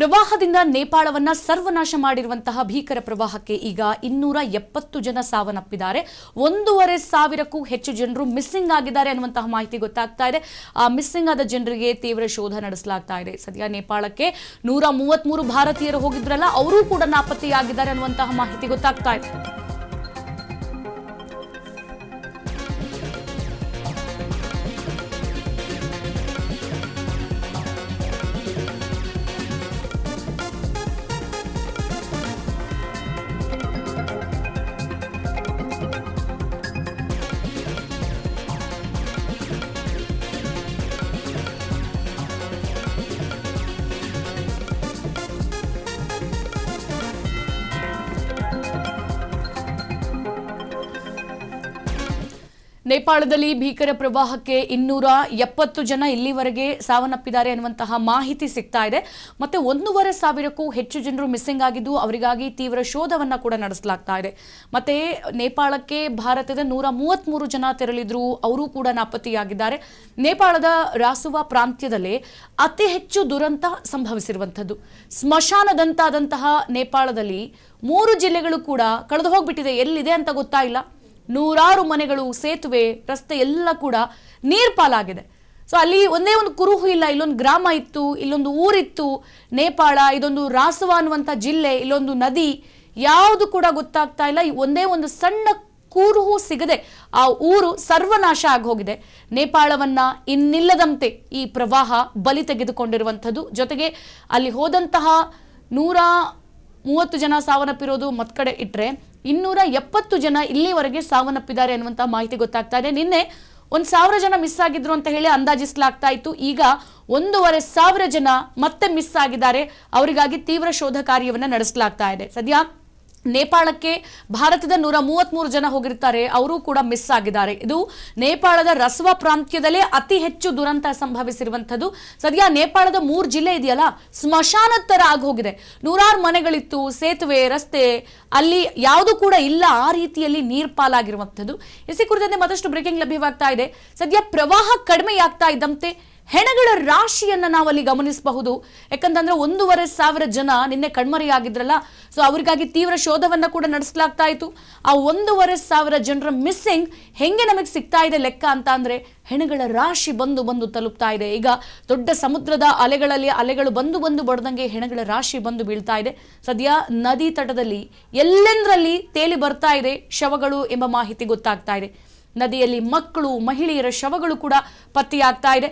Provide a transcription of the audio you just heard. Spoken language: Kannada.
ಪ್ರವಾಹದಿಂದ ನೇಪಾಳವನ್ನ ಸರ್ವನಾಶ ಮಾಡಿರುವಂತಹ ಭೀಕರ ಪ್ರವಾಹಕ್ಕೆ ಈಗ 270 ಜನ ಸಾವನ್ನಪ್ಪಿದ್ದಾರೆ. 1,500ಕ್ಕೂ ಹೆಚ್ಚು ಜನರು ಮಿಸ್ಸಿಂಗ್ ಆಗಿದ್ದಾರೆ ಅನ್ನುವಂತಹ ಮಾಹಿತಿ ಗೊತ್ತಾಗ್ತಾ ಇದೆ. ಆ ಮಿಸ್ಸಿಂಗ್ ಆದ ಜನರಿಗೆ ತೀವ್ರ ಶೋಧ ನಡೆಸಲಾಗ್ತಾ ಇದೆ. ಸದ್ಯ ನೇಪಾಳಕ್ಕೆ 133 ಭಾರತೀಯರು ಹೋಗಿದ್ರಲ್ಲ, ಅವರು ಕೂಡ ನಾಪತ್ತೆಯಾಗಿದ್ದಾರೆ ಅನ್ನುವಂತಹ ಮಾಹಿತಿ ಗೊತ್ತಾಗ್ತಾ ಇದೆ. ನೇಪಾಳದಲ್ಲಿ ಭೀಕರ ಪ್ರವಾಹಕ್ಕೆ 270 ಜನ ಇಲ್ಲಿವರೆಗೆ ಸಾವನ್ನಪ್ಪಿದ್ದಾರೆ ಅನ್ನುವಂತಹ ಮಾಹಿತಿ ಸಿಗ್ತಾ ಇದೆ. ಮತ್ತೆ 1,500ಕ್ಕೂ ಹೆಚ್ಚು ಜನರು ಮಿಸ್ಸಿಂಗ್ ಆಗಿದ್ದು, ಅವರಿಗಾಗಿ ತೀವ್ರ ಶೋಧವನ್ನ ಕೂಡ ನಡೆಸಲಾಗ್ತಾ ಇದೆ. ಮತ್ತೆ ನೇಪಾಳಕ್ಕೆ ಭಾರತದ 133 ಜನ ತೆರಳಿದ್ರು, ಅವರು ಕೂಡ ನಾಪತ್ತೆಯಾಗಿದ್ದಾರೆ. ನೇಪಾಳದ ರಾಸುವಾ ಪ್ರಾಂತ್ಯದಲ್ಲಿ ಅತಿ ಹೆಚ್ಚು ದುರಂತ ಸಂಭವಿಸಿರುವಂಥದ್ದು. ಸ್ಮಶಾನದಂತಾದಂತಹ ನೇಪಾಳದಲ್ಲಿ 3 ಜಿಲ್ಲೆಗಳು ಕೂಡ ಕಳೆದು ಹೋಗ್ಬಿಟ್ಟಿದೆ, ಎಲ್ಲಿದೆ ಅಂತ ಗೊತ್ತಾ ಇಲ್ಲ. ನೂರಾರು ಮನೆಗಳು, ಸೇತುವೆ, ರಸ್ತೆ ಎಲ್ಲ ಕೂಡ ನೀರ್ಪಾಲಾಗಿದೆ. ಸೊ ಅಲ್ಲಿ ಒಂದೇ ಒಂದು ಕುರುಹು ಇಲ್ಲ. ಇಲ್ಲೊಂದು ಗ್ರಾಮ ಇತ್ತು, ಇಲ್ಲೊಂದು ಊರಿತ್ತು ನೇಪಾಳ, ಇದೊಂದು ರಾಸುವಾ ಅನ್ನುವಂಥ ಜಿಲ್ಲೆ, ಇಲ್ಲೊಂದು ನದಿ, ಯಾವುದು ಕೂಡ ಗೊತ್ತಾಗ್ತಾ ಇಲ್ಲ. ಒಂದೇ ಒಂದು ಸಣ್ಣ ಕುರುಹು ಸಿಗದೆ ಆ ಊರು ಸರ್ವನಾಶ ಆಗೋಗಿದೆ. ನೇಪಾಳವನ್ನ ಇನ್ನಿಲ್ಲದಂತೆ ಈ ಪ್ರವಾಹ ಬಲಿ ತೆಗೆದುಕೊಂಡಿರುವಂಥದ್ದು. ಜೊತೆಗೆ ಅಲ್ಲಿ ಹೋದಂತಹ 130 ಜನ ಸಾವನ್ನಪ್ಪಿರೋದು ಮತ್ಕಡೆ ಇಟ್ಟರೆ 270 ಜನ ಇಲ್ಲಿವರೆಗೆ ಸಾವನ್ನಪ್ಪಿದ್ದಾರೆ ಅನ್ನುವಂಥ ಮಾಹಿತಿ ಗೊತ್ತಾಗ್ತಾ ಇದೆ. ನಿನ್ನೆ 1,000 ಜನ ಮಿಸ್ ಆಗಿದ್ರು ಅಂತ ಹೇಳಿ ಅಂದಾಜಿಸಲಾಗ್ತಾ ಇತ್ತು. ಈಗ 1,500 ಜನ ಮತ್ತೆ ಮಿಸ್ ಆಗಿದ್ದಾರೆ. ಅವರಿಗಾಗಿ ತೀವ್ರ ಶೋಧ ಕಾರ್ಯವನ್ನು ನಡೆಸಲಾಗ್ತಾ ಇದೆ. ಸದ್ಯ ನೇಪಾಳಕ್ಕೆ ಭಾರತದ 133 ಜನ ಹೋಗಿರ್ತಾರೆ, ಅವರು ಕೂಡ ಮಿಸ್ ಆಗಿದ್ದಾರೆ. ಇದು ನೇಪಾಳದ ರಸುವಾ ಪ್ರಾಂತ್ಯದಲ್ಲೇ ಅತಿ ಹೆಚ್ಚು ದುರಂತ ಸಂಭವಿಸಿರುವಂಥದ್ದು. ಸದ್ಯ ನೇಪಾಳದ 3 ಜಿಲ್ಲೆ ಇದೆಯಲ್ಲ, ಸ್ಮಶಾನದ ತರ ಆಗೋಗಿದೆ. ನೂರಾರು ಮನೆಗಳಿತ್ತು, ಸೇತುವೆ, ರಸ್ತೆ, ಅಲ್ಲಿ ಯಾವುದು ಕೂಡ ಇಲ್ಲ. ಆ ರೀತಿಯಲ್ಲಿ ನೀರ್ಪಾಲಾಗಿರುವಂಥದ್ದು. ಇಸಿ ಕುರಿತಂತೆ ಮತ್ತಷ್ಟು ಬ್ರೇಕಿಂಗ್ ಲಭ್ಯವಾಗ್ತಾ ಇದೆ. ಸದ್ಯ ಪ್ರವಾಹ ಕಡಿಮೆಯಾಗ್ತಾ ಇದ್ದಂತೆ ಹೆಣಗಳ ರಾಶಿಯನ್ನ ನಾವಲ್ಲಿ ಗಮನಿಸಬಹುದು. ಯಾಕಂತಂದ್ರೆ 1,500 ಜನ ನಿನ್ನೆ ಕಣ್ಮರೆಯಾಗಿದ್ರಲ್ಲ, ಸೊ ಅವರಿಗಾಗಿ ತೀವ್ರ ಶೋಧವನ್ನ ಕೂಡ ನಡೆಸಲಾಗ್ತಾ ಇತ್ತು. ಆ 1,500 ಜನರ ಮಿಸ್ಸಿಂಗ್ ಹೆಂಗೆ ನಮಗೆ ಸಿಗ್ತಾ ಇದೆ ಲೆಕ್ಕ ಅಂತ ಅಂದ್ರೆ, ಹೆಣಗಳ ರಾಶಿ ಬಂದು ತಲುಪ್ತಾ ಇದೆ. ಈಗ ದೊಡ್ಡ ಸಮುದ್ರದ ಅಲೆಗಳು ಬಂದು ಬಡದಂಗೆ ಹೆಣಗಳ ರಾಶಿ ಬಂದು ಬೀಳ್ತಾ ಇದೆ. ಸದ್ಯ ನದಿ ತಟದಲ್ಲಿ ಎಲ್ಲೆಂದರಲ್ಲಿ ತೇಲಿ ಬರ್ತಾ ಇದೆ ಶವಗಳು ಎಂಬ ಮಾಹಿತಿ ಗೊತ್ತಾಗ್ತಾ ಇದೆ. ನದಿಯಲ್ಲಿ ಮಕ್ಕಳು, ಮಹಿಳೆಯರ ಶವಗಳು ಕೂಡ ಪತ್ತೆಯಾಗ್ತಾ ಇದೆ.